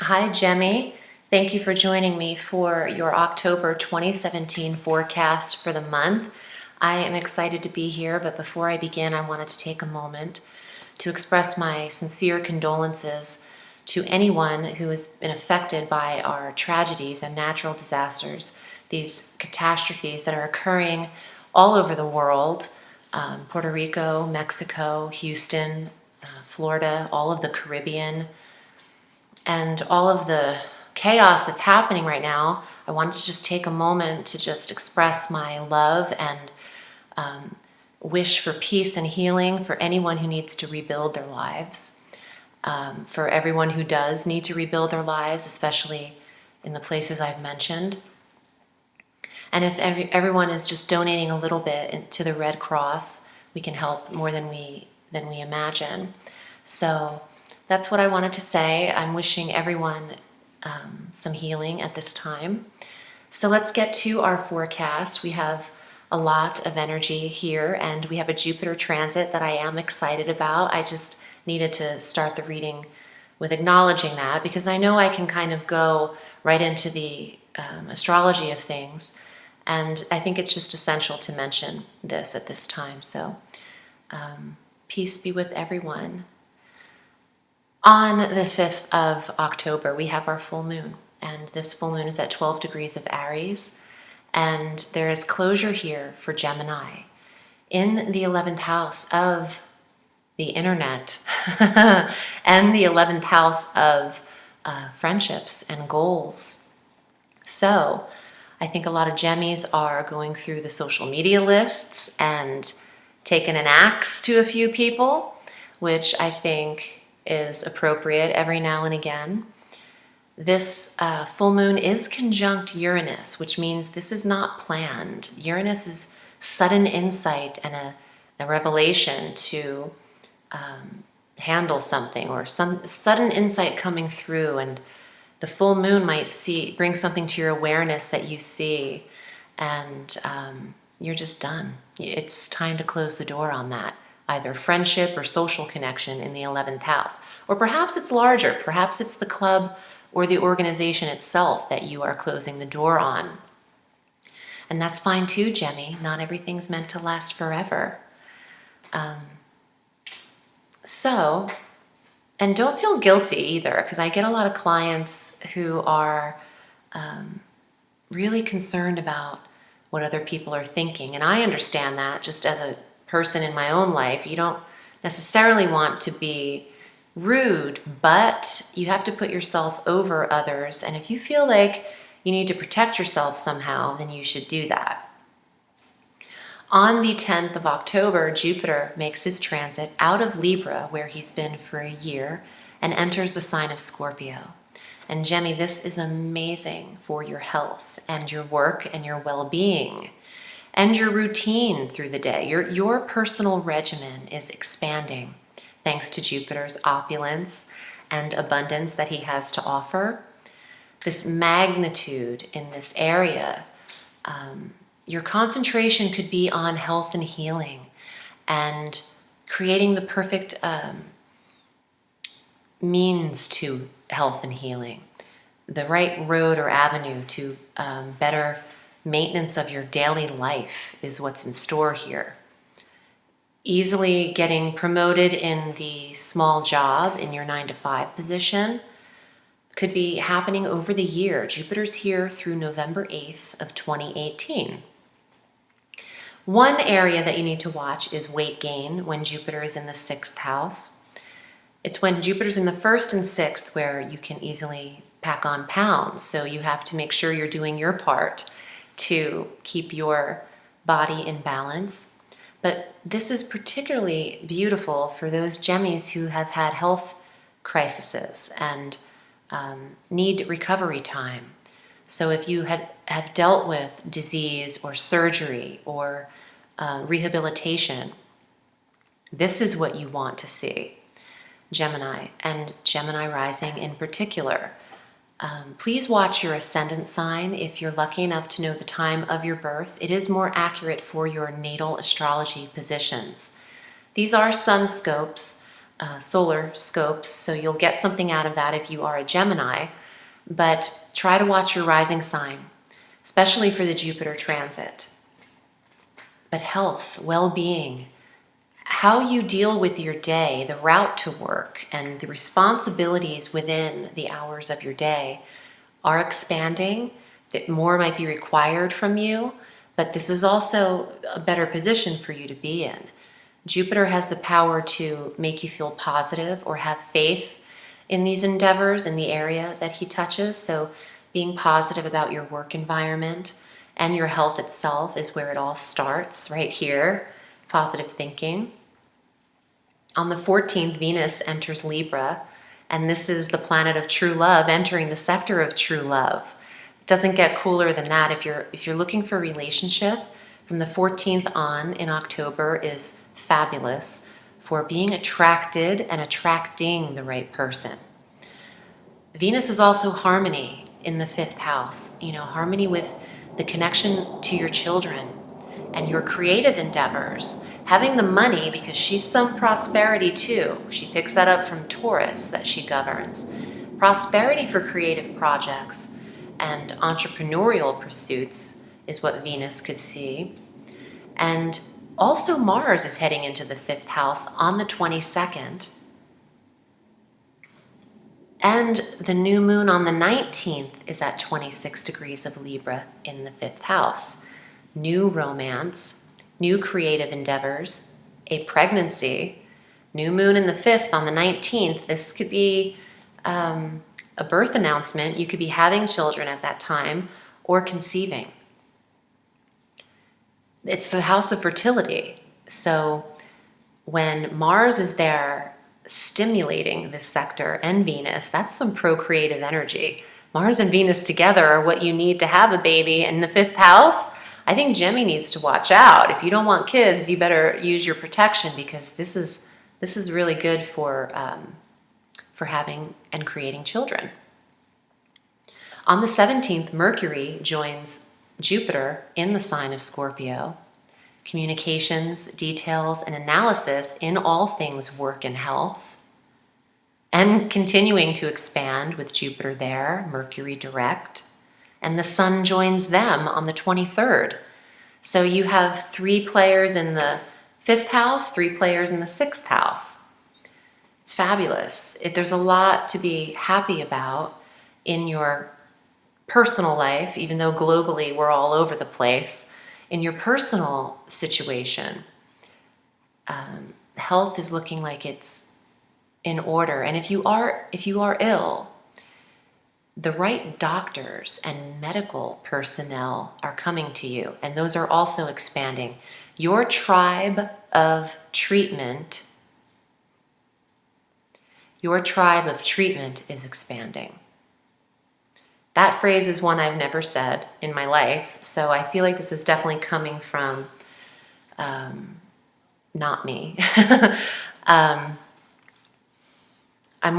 Hi, Jemmy. Thank you for joining me for your October 2017 forecast for the month. I am excited to be here, but before I begin, I wanted to take a moment to express my sincere condolences to anyone who has been affected by our tragedies and natural disasters, these catastrophes that are occurring all over the world, Puerto Rico, Mexico, Houston, Florida, all of the Caribbean, and all of the chaos that's happening right now. I wanted to just take a moment to just express my love and wish for peace and healing for anyone who needs to rebuild their lives, for everyone who does need to rebuild their lives, especially in the places I've mentioned. And if everyone is just donating a little bit to the Red Cross, we can help more than we imagine. So that's what I wanted to say. I'm wishing everyone some healing at this time. So let's get to our forecast. We have a lot of energy here, and we have a Jupiter transit that I am excited about. I just needed to start the reading with acknowledging that, because I know I can kind of go right into the astrology of things, and I think it's just essential to mention this at this time. So peace be with everyone. On the 5th of October, we have our full moon, and this full moon is at 12 degrees of Aries, and there is closure here for Gemini in the 11th house of the internet and the 11th house of friendships and goals. So I think a lot of Gemmies are going through the social media lists and taking an axe to a few people, which I think is appropriate every now and again. This full moon is conjunct Uranus, which means this is not planned. Uranus is sudden insight and a revelation to handle something, or some sudden insight coming through, and the full moon might bring something to your awareness that you see, and you're just done. It's time to close the door on that. Either friendship or social connection in the 11th house. Or perhaps it's larger. Perhaps it's the club or the organization itself that you are closing the door on. And that's fine too, Jemmy. Not everything's meant to last forever. And don't feel guilty either, because I get a lot of clients who are really concerned about what other people are thinking. And I understand that just as a person in my own life. You don't necessarily want to be rude, but you have to put yourself over others. And if you feel like you need to protect yourself somehow, then you should do that. On the 10th of October, Jupiter makes his transit out of Libra, where he's been for a year, and enters the sign of Scorpio. And Jemmy, this is amazing for your health and your work and your well-being and your routine through the day. Your personal regimen is expanding thanks to Jupiter's opulence and abundance that he has to offer. This magnitude in this area, your concentration could be on health and healing and creating the perfect means to health and healing, the right road or avenue to better maintenance of your daily life is what's in store here. Easily getting promoted in the small job in your 9-to-5 position could be happening over the year. Jupiter's here through November 8th of 2018. One area that you need to watch is weight gain when Jupiter is in the 6th house. It's when Jupiter's in the 1st and 6th where you can easily pack on pounds. So you have to make sure you're doing your part to keep your body in balance. But this is particularly beautiful for those Gemmies who have had health crises and need recovery time. So if you have dealt with disease or surgery or rehabilitation, this is what you want to see, Gemini, and Gemini rising in particular. Please watch your ascendant sign if you're lucky enough to know the time of your birth. It is more accurate for your natal astrology positions. These are sun scopes, solar scopes, so you'll get something out of that if you are a Gemini. but try to watch your rising sign, especially for the Jupiter transit. But health, well-being, how you deal with your day, the route to work, and the responsibilities within the hours of your day are expanding, that more might be required from you, but this is also a better position for you to be in. Jupiter has the power to make you feel positive or have faith in these endeavors in the area that he touches. So being positive about your work environment and your health itself is where it all starts, right here. Positive thinking. On the 14th, Venus enters Libra, and this is the planet of true love entering the sector of true love. It doesn't get cooler than that. If you're looking for a relationship, from the 14th on in October is fabulous for being attracted and attracting the right person. Venus is also harmony in the 5th house, harmony with the connection to your children and your creative endeavors. Having the money, because she's some prosperity too. She picks that up from Taurus that she governs. Prosperity for creative projects and entrepreneurial pursuits is what Venus could see. And also Mars is heading into the 5th house on the 22nd. And the new moon on the 19th is at 26 degrees of Libra in the 5th house. New romance, new creative endeavors, a pregnancy, new moon in the 5th on the 19th. This could be a birth announcement. You could be having children at that time or conceiving. It's the house of fertility. So when Mars is there stimulating this sector and Venus, that's some procreative energy. Mars and Venus together are what you need to have a baby. In the 5th house, I think Gemini needs to watch out. If you don't want kids, you better use your protection, because this is really good for having and creating children. On the 17th, Mercury joins Jupiter in the sign of Scorpio. Communications, details, and analysis in all things work and health. And continuing to expand with Jupiter there, Mercury direct. And the Sun joins them on the 23rd. So you have 3 players in the 5th house, 3 players in the 6th house. It's fabulous. There's a lot to be happy about in your personal life, even though globally we're all over the place. In your personal situation, health is looking like it's in order. And if you are ill, the right doctors and medical personnel are coming to you, and those are also expanding. Your tribe of treatment is expanding. That phrase is one I've never said in my life, so I feel like this is definitely coming from not me. I'm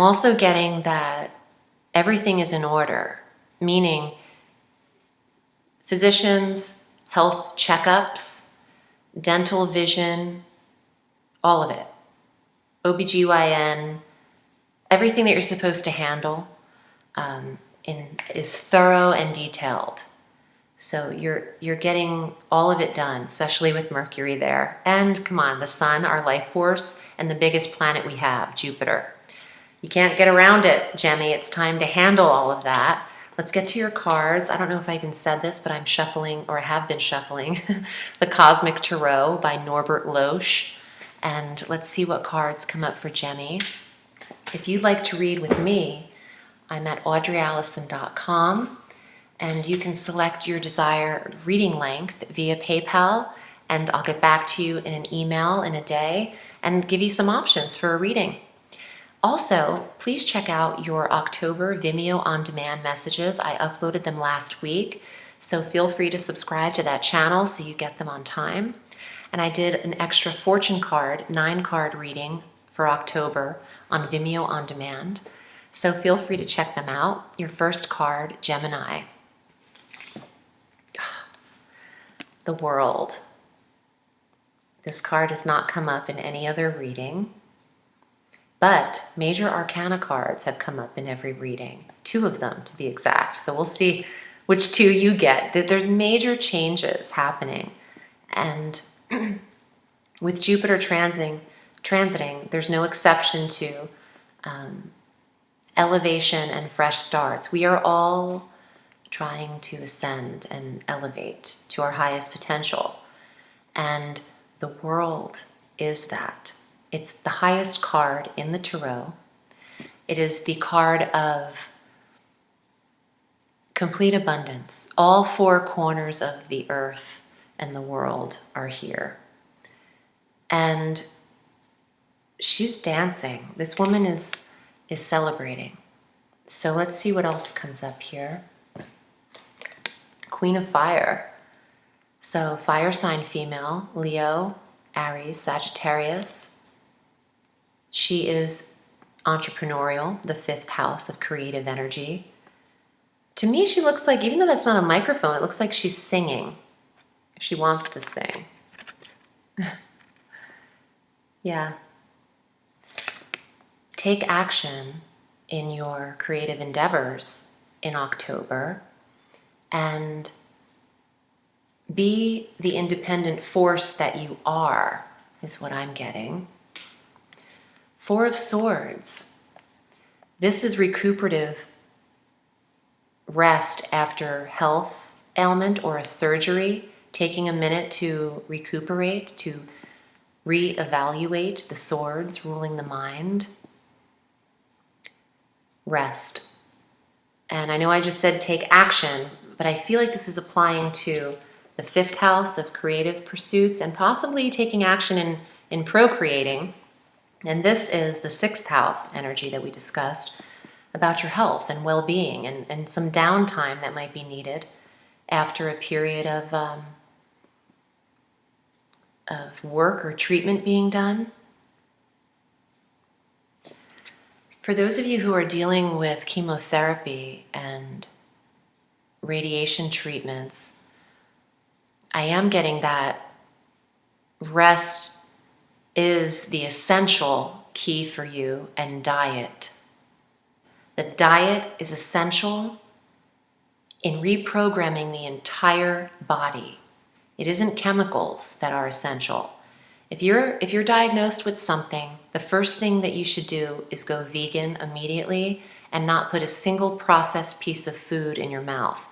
also getting that everything is in order, meaning physicians, health checkups, dental vision, all of it. OBGYN, everything that you're supposed to handle is thorough and detailed. So you're getting all of it done, especially with Mercury there. And come on, the Sun, our life force, and the biggest planet we have, Jupiter. You can't get around it, Gemmy. It's time to handle all of that. Let's get to your cards. I don't know if I even said this, but I'm shuffling, or I have been shuffling, the Cosmic Tarot by Norbert Loesch. And let's see what cards come up for Gemmy. If you'd like to read with me, I'm at audreyalison.com, and you can select your desired reading length via PayPal, and I'll get back to you in an email in a day and give you some options for a reading. Also, please check out your October Vimeo on-demand messages. I uploaded them last week, so feel free to subscribe to that channel so you get them on time. And I did an extra fortune card, 9-card reading for October on Vimeo on demand. So feel free to check them out. Your first card, Gemini. The World. This card has not come up in any other reading. But major arcana cards have come up in every reading, 2 of them to be exact. So we'll see which 2 you get. There's major changes happening. And with Jupiter transiting, there's no exception to elevation and fresh starts. We are all trying to ascend and elevate to our highest potential. And the world is that. It's the highest card in the tarot. It is the card of complete abundance. All 4 corners of the earth and the world are here. And she's dancing. This woman is celebrating. So let's see what else comes up here. Queen of Fire. So fire sign female, Leo, Aries, Sagittarius. She is entrepreneurial, the 5th house of creative energy. To me, she looks like, even though that's not a microphone, it looks like she's singing. She wants to sing. Yeah. Take action in your creative endeavors in October and be the independent force that you are, is what I'm getting. 4 of Swords. This is recuperative rest after health ailment or a surgery, taking a minute to recuperate, to reevaluate the swords ruling the mind. Rest. And I know I just said take action, but I feel like this is applying to the 5th house of creative pursuits and possibly taking action in procreating. And this is the 6th house energy that we discussed about your health and well-being and some downtime that might be needed after a period of work or treatment being done. For those of you who are dealing with chemotherapy and radiation treatments, I am getting that rest is the essential key for you, and diet. The diet is essential in reprogramming the entire body. It isn't chemicals that are essential. If you're diagnosed with something, the first thing that you should do is go vegan immediately and not put a single processed piece of food in your mouth.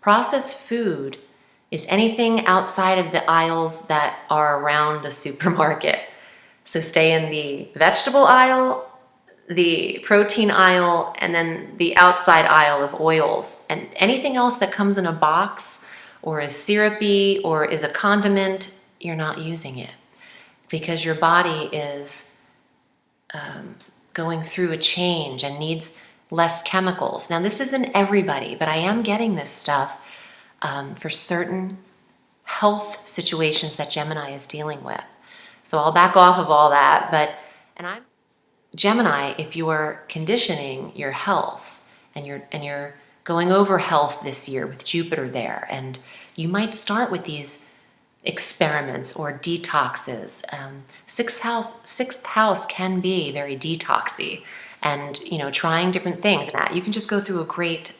Processed food is anything outside of the aisles that are around the supermarket. So stay in the vegetable aisle, the protein aisle, and then the outside aisle of oils. And anything else that comes in a box or is syrupy or is a condiment, you're not using it because your body is going through a change and needs less chemicals. Now, this isn't everybody, but I am getting this stuff for certain health situations that Gemini is dealing with. So I'll back off of all that, I'm Gemini. If you are conditioning your health and you're going over health this year with Jupiter there, and you might start with these experiments or detoxes. Sixth house can be very detoxy, and trying different things. You can just go through a great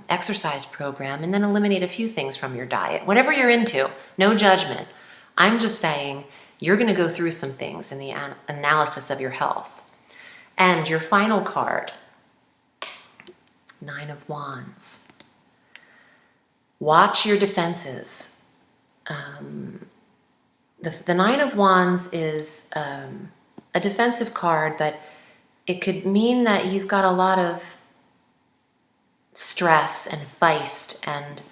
exercise program and then eliminate a few things from your diet, whatever you're into. No judgment. I'm just saying, you're going to go through some things in the analysis of your health. And your final card, 9 of Wands. Watch your defenses. The 9 of Wands is a defensive card, but it could mean that you've got a lot of stress and feist and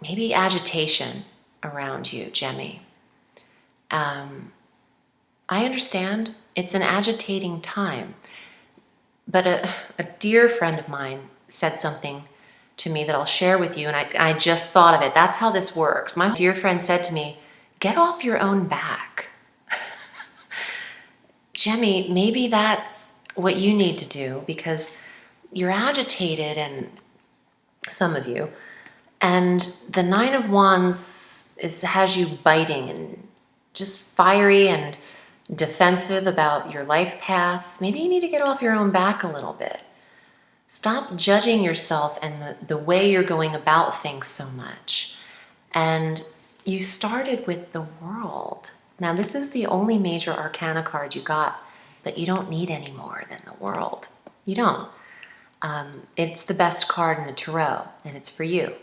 maybe agitation around you, Gemmy. I understand it's an agitating time, but a dear friend of mine said something to me that I'll share with you, and I just thought of it. That's how this works. My dear friend said to me, get off your own back. Gemmy, maybe that's what you need to do because you're agitated, and some of you, and the 9 of Wands has you biting and just fiery and defensive about your life path, maybe you need to get off your own back a little bit. Stop judging yourself and the way you're going about things so much. And you started with the World. Now, this is the only major arcana card you got, but you don't need any more than the World. You don't. It's the best card in the tarot, and it's for you.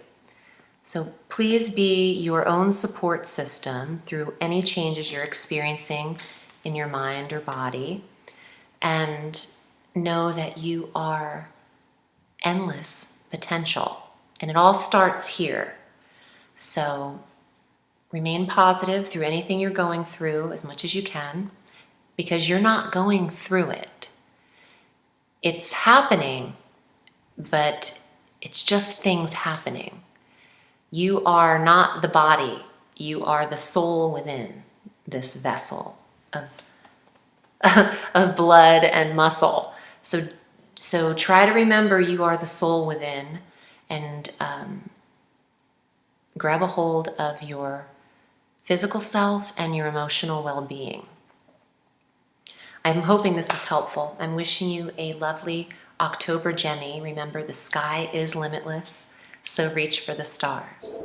So please be your own support system through any changes you're experiencing in your mind or body, and know that you are endless potential, and it all starts here. So remain positive through anything you're going through as much as you can, because you're not going through it. It's happening, but it's just things happening. You are not the body. You are the soul within this vessel of blood and muscle. So try to remember you are the soul within, and grab a hold of your physical self and your emotional well-being. I'm hoping this is helpful. I'm wishing you a lovely October, Gemini. Remember, the sky is limitless, so reach for the stars.